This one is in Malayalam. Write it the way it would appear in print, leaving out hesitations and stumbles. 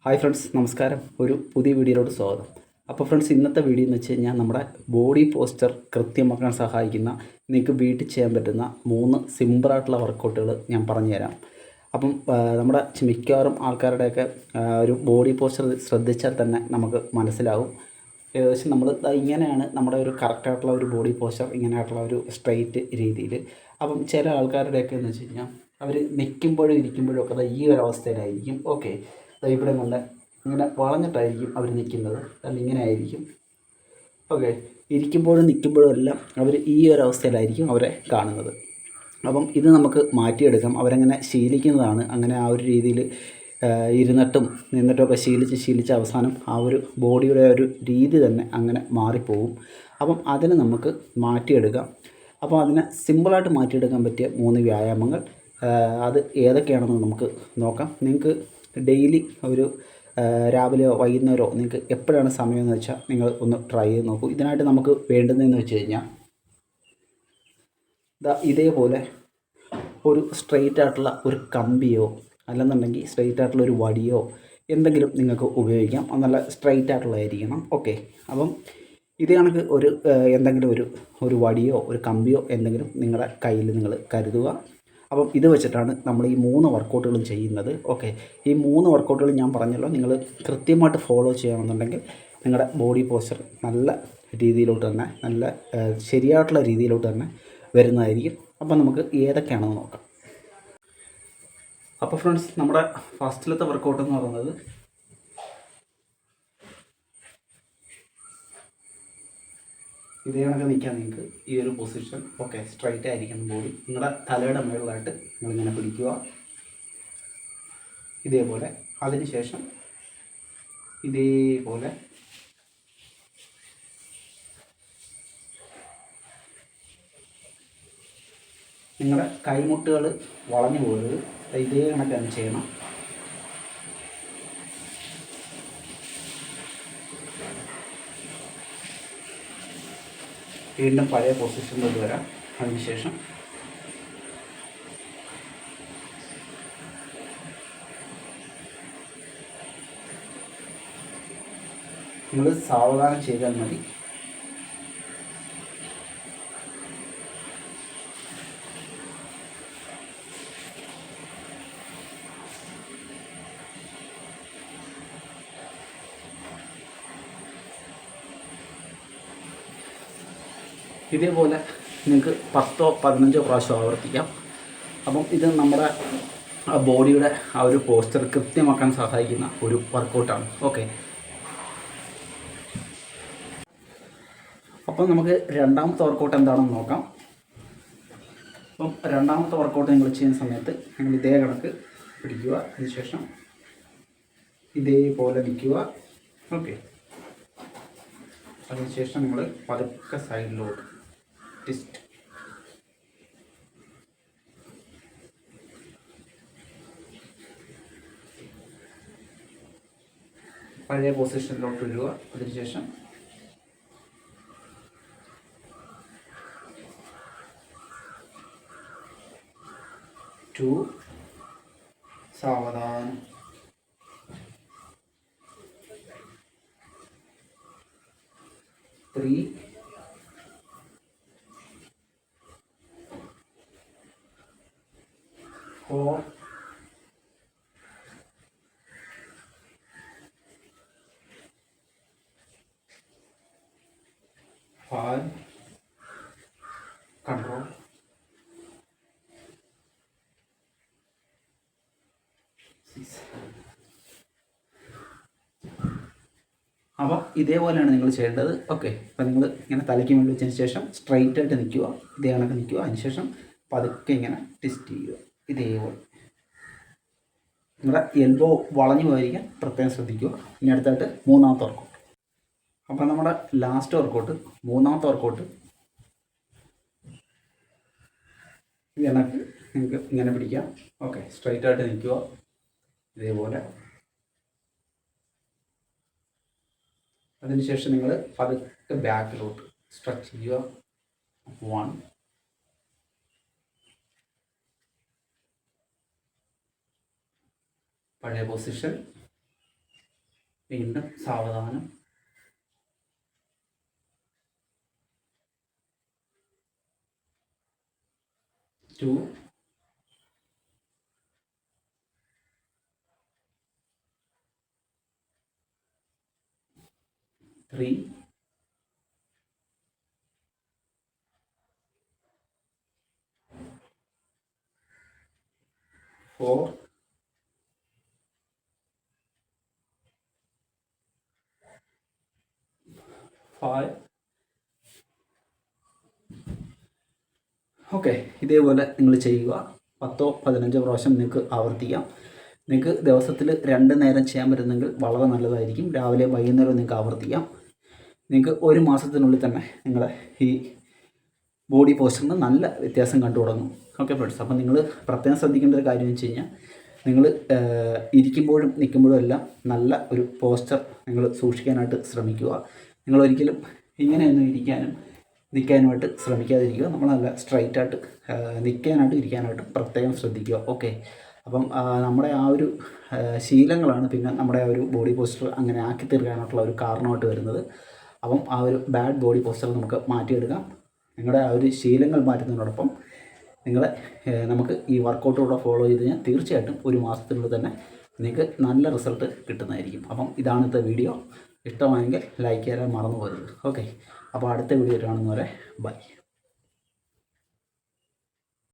ഹായ് ഫ്രണ്ട്സ്, നമസ്കാരം. ഒരു പുതിയ വീഡിയോയിലോട്ട് സ്വാഗതം. അപ്പോൾ ഫ്രണ്ട്സ്, ഇന്നത്തെ വീഡിയോ എന്ന് വെച്ച് കഴിഞ്ഞാൽ നമ്മുടെ ബോഡി പോസ്ചർ കൃത്യമാക്കാൻ സഹായിക്കുന്ന നിങ്ങൾക്ക് വീട്ടിൽ ചെയ്യാൻ പറ്റുന്ന 3 സിമ്പിളായിട്ടുള്ള വർക്കൗട്ടുകൾ ഞാൻ പറഞ്ഞുതരാം. അപ്പം നമ്മുടെ മിക്കവാറും ആൾക്കാരുടെയൊക്കെ ഒരു ബോഡി പോസ്ചർ ശ്രദ്ധിച്ചാൽ തന്നെ നമുക്ക് മനസ്സിലാവും. ഏകദേശം നമ്മൾ ഇങ്ങനെയാണ് നമ്മുടെ ഒരു കറക്റ്റായിട്ടുള്ള ഒരു ബോഡി പോസ്ചർ, ഇങ്ങനെയായിട്ടുള്ള ഒരു സ്ട്രെയിറ്റ് രീതിയിൽ. അപ്പം ചില ആൾക്കാരുടെയൊക്കെ എന്ന് വെച്ച് കഴിഞ്ഞാൽ അവർ നിൽക്കുമ്പോഴും ഇരിക്കുമ്പോഴും ഒക്കെ ഈ ഒരു അവസ്ഥയിലായിരിക്കും. ഓക്കെ, ഇവിടെ കൊണ്ട് ഇങ്ങനെ വളഞ്ഞിട്ടായിരിക്കും അവർ നിൽക്കുന്നത്, അല്ലെങ്കിൽ ഇങ്ങനെ ആയിരിക്കും. ഓക്കെ, ഇരിക്കുമ്പോഴും നിൽക്കുമ്പോഴും എല്ലാം അവർ ഈ ഒരു അവസ്ഥയിലായിരിക്കും അവരെ കാണുന്നത്. അപ്പം ഇത് നമുക്ക് മാറ്റിയെടുക്കാം. അവരങ്ങനെ ശീലിക്കുന്നതാണ്. അങ്ങനെ ആ ഒരു രീതിയിൽ ഇരുന്നിട്ടും നിന്നിട്ടൊക്കെ ശീലിച്ച് അവസാനം ആ ഒരു ബോഡിയുടെ ഒരു രീതി തന്നെ അങ്ങനെ മാറിപ്പോകും. അപ്പം അതിനെ നമുക്ക് മാറ്റിയെടുക്കാം. അപ്പോൾ അതിനെ സിമ്പിളായിട്ട് മാറ്റിയെടുക്കാൻ പറ്റിയ 3 വ്യായാമങ്ങൾ അത് ഏതൊക്കെയാണെന്ന് നമുക്ക് നോക്കാം. നിങ്ങൾക്ക് ഡെയിലി ഒരു രാവിലെയോ വൈകുന്നേരമോ നിങ്ങൾക്ക് എപ്പോഴാണ് സമയമെന്ന് വെച്ചാൽ നിങ്ങൾ ഒന്ന് ട്രൈ ചെയ്ത് നോക്കൂ. ഇതിനായിട്ട് നമുക്ക് വേണ്ടുന്നതെന്ന് വെച്ച് കഴിഞ്ഞാൽ ഇതേപോലെ ഒരു സ്ട്രെയിറ്റ് ആയിട്ടുള്ള ഒരു കമ്പിയോ അല്ലെന്നുണ്ടെങ്കിൽ സ്ട്രെയിറ്റ് ആയിട്ടുള്ള ഒരു വടിയോ എന്തെങ്കിലും നിങ്ങൾക്ക് ഉപയോഗിക്കാം. നല്ല സ്ട്രെയിറ്റ് ആയിട്ടുള്ളതായിരിക്കണം. ഓക്കെ, അപ്പം ഇത് കണക്ക് ഒരു എന്തെങ്കിലും ഒരു വടിയോ ഒരു കമ്പിയോ എന്തെങ്കിലും നിങ്ങളുടെ കയ്യിൽ നിങ്ങൾ കരുതുക. അപ്പം ഇത് വെച്ചിട്ടാണ് നമ്മൾ ഈ 3 വർക്കൗട്ടുകളും ചെയ്യുന്നത്. ഓക്കെ, ഈ 3 വർക്കൗട്ടുകളും ഞാൻ പറഞ്ഞല്ലോ, നിങ്ങൾ കൃത്യമായിട്ട് ഫോളോ ചെയ്യണമെന്നുണ്ടെങ്കിൽ നിങ്ങളുടെ ബോഡി പോസ്ചർ നല്ല രീതിയിലോട്ട് തന്നെ, നല്ല ശരിയായിട്ടുള്ള രീതിയിലോട്ട് തന്നെ വരുന്നതായിരിക്കും. അപ്പം നമുക്ക് ഏതൊക്കെയാണെന്ന് നോക്കാം. അപ്പോൾ ഫ്രണ്ട്സ്, നമ്മുടെ ഫസ്റ്റിലത്തെ വർക്കൗട്ട് എന്ന് പറയുന്നത് ഇതേ കണക്ക് നിൽക്കാൻ നിങ്ങൾക്ക് ഈ ഒരു പൊസിഷൻ. ഓക്കെ, സ്ട്രൈറ്റ് ആയിരിക്കണം ബോഡി. നിങ്ങളുടെ തലയുടെ മുകളിലായിട്ട് നിങ്ങളിങ്ങനെ പിടിക്കുക, ഇതേപോലെ. അതിനുശേഷം ഇതേപോലെ നിങ്ങളുടെ കൈമുട്ടുകൾ വളഞ്ഞു പോകരുത്. ഇതേ കണക്കാണ് ചെയ്യണം. വീണ്ടും പഴയ പൊസിഷനിലോട്ട് വരാം. അതിനുശേഷം നിങ്ങൾ സാവധാനം ചെയ്താൽ മതി. ഇതേപോലെ നിങ്ങൾക്ക് 10ഓ 15ഓ പ്രാവശ്യം ആവർത്തിക്കാം. അപ്പം ഇത് നമ്മുടെ ബോഡിയുടെ ആ ഒരു പോസ്ചർ കൃത്യമാക്കാൻ സഹായിക്കുന്ന ഒരു വർക്കൗട്ടാണ്. ഓക്കെ, അപ്പം നമുക്ക് രണ്ടാമത്തെ വർക്കൗട്ട് എന്താണെന്ന് നോക്കാം. അപ്പം രണ്ടാമത്തെ വർക്കൗട്ട് നിങ്ങൾ ചെയ്യുന്ന സമയത്ത് നിങ്ങൾ ഇതേ കണക്ക് പിടിക്കുക. അതിനുശേഷം ഇതേപോലെ നിൽക്കുക. ഓക്കെ, അതിനുശേഷം നിങ്ങൾ പതുക്കെ സൈഡിലോട്ട് ട്വിസ്റ്റ്. പഴയ പൊസിഷനിലോട്ട് വരിക. അതിനുശേഷം ടു, സാവധാനം, 3, 4, 5, control, 6. അപ്പോൾ ഇതേപോലെയാണ് നിങ്ങൾ ചെയ്യേണ്ടത്. ഓക്കെ, അപ്പോൾ നിങ്ങൾ ഇങ്ങനെ തലയ്ക്ക് മുകളിൽ വെച്ചതിന് ശേഷം സ്ട്രൈറ്റ് ആയിട്ട് നിൽക്കുക. ഇതേ കണക്ക് നിൽക്കുക. അതിനുശേഷം പതുക്കെ ഇങ്ങനെ ട്വിസ്റ്റ് ചെയ്യുക. ഇതേപോലെ നിങ്ങളുടെ എൽബോ വളഞ്ഞു പോയിരിക്കാൻ പ്രത്യേകം ശ്രദ്ധിക്കുക. ഇനി അടുത്തായിട്ട് മൂന്നാമത്തെ വർക്കൗട്ട്. അപ്പോൾ നമ്മുടെ ലാസ്റ്റ് വർക്കൗട്ട്, മൂന്നാമത്തെ വർക്കൗട്ട്, ഈ കണക്ക് നിങ്ങൾക്ക് ഇങ്ങനെ പിടിക്കാം. ഓക്കെ, സ്ട്രൈറ്റ് ആയിട്ട് നിൽക്കുക. ഇതേപോലെ. അതിനുശേഷം നിങ്ങൾ പതുക്കെ ബാക്കിലോട്ട് സ്ട്രെച്ച് ചെയ്യുക. 1, പഴയ പൊസിഷൻ, വീണ്ടും സാവധാനം. 2, 3, 4, 5. ഓക്കെ, ഇതേപോലെ നിങ്ങൾ ചെയ്യുക. 10-15 പ്രാവശ്യം നിങ്ങൾക്ക് ആവർത്തിക്കാം. നിങ്ങൾക്ക് ദിവസത്തിൽ 2 നേരം ചെയ്യാൻ പറ്റുന്നെങ്കിൽ വളരെ നല്ലതായിരിക്കും. രാവിലെ വൈകുന്നേരം നിങ്ങൾക്ക് ആവർത്തിക്കാം. നിങ്ങൾക്ക് ഒരു മാസത്തിനുള്ളിൽ തന്നെ നിങ്ങളുടെ ഈ ബോഡി പോസ്റ്ററിന് നല്ല വ്യത്യാസം കണ്ടു തുടങ്ങും. ഓക്കെ ഫ്രണ്ട്സ്, അപ്പം നിങ്ങൾ പ്രത്യേകം ശ്രദ്ധിക്കേണ്ട ഒരു കാര്യം എന്ന് വെച്ച് കഴിഞ്ഞാൽ, നിങ്ങൾ ഇരിക്കുമ്പോഴും നിൽക്കുമ്പോഴും എല്ലാം നല്ല ഒരു പോസ്റ്റർ നിങ്ങൾ സൂക്ഷിക്കാനായിട്ട് ശ്രമിക്കുക. നിങ്ങളൊരിക്കലും ഇങ്ങനെയൊന്നും നിൽക്കാനുമായിട്ട് ശ്രമിക്കാതിരിക്കുക. നമ്മൾ നല്ല സ്ട്രൈറ്റായിട്ട് നിൽക്കാനായിട്ട് ഇരിക്കാനായിട്ട് പ്രത്യേകം ശ്രദ്ധിക്കുക. ഓക്കെ, അപ്പം നമ്മുടെ ആ ഒരു ശീലങ്ങളാണ് പിന്നെ നമ്മുടെ ആ ഒരു ബോഡി പോസ്റ്റർ അങ്ങനെ ആക്കി തീർക്കാനായിട്ടുള്ള ഒരു കാരണമായിട്ട് വരുന്നത്. അപ്പം ആ ഒരു ബാഡ് ബോഡി പോസ്റ്റർ നമുക്ക് മാറ്റിയെടുക്കാം. നിങ്ങളുടെ ആ ഒരു ശീലങ്ങൾ മാറ്റുന്നതിനോടൊപ്പം നമുക്ക് ഈ വർക്കൗട്ടുകൂടെ ഫോളോ ചെയ്ത് കഴിഞ്ഞാൽ തീർച്ചയായിട്ടും ഒരു മാസത്തിനുള്ളിൽ തന്നെ നിങ്ങൾക്ക് നല്ല റിസൾട്ട് കിട്ടുന്നതായിരിക്കും. അപ്പം ഇതാണത്തെ വീഡിയോ. ഇഷ്ടമായെങ്കിൽ ലൈക്ക് ചെയ്യാൻ മറന്നു പോകരുത്. ഓക്കെ, അപ്പോൾ അടുത്ത വീഡിയോ കാണുന്നവരെ ബൈ.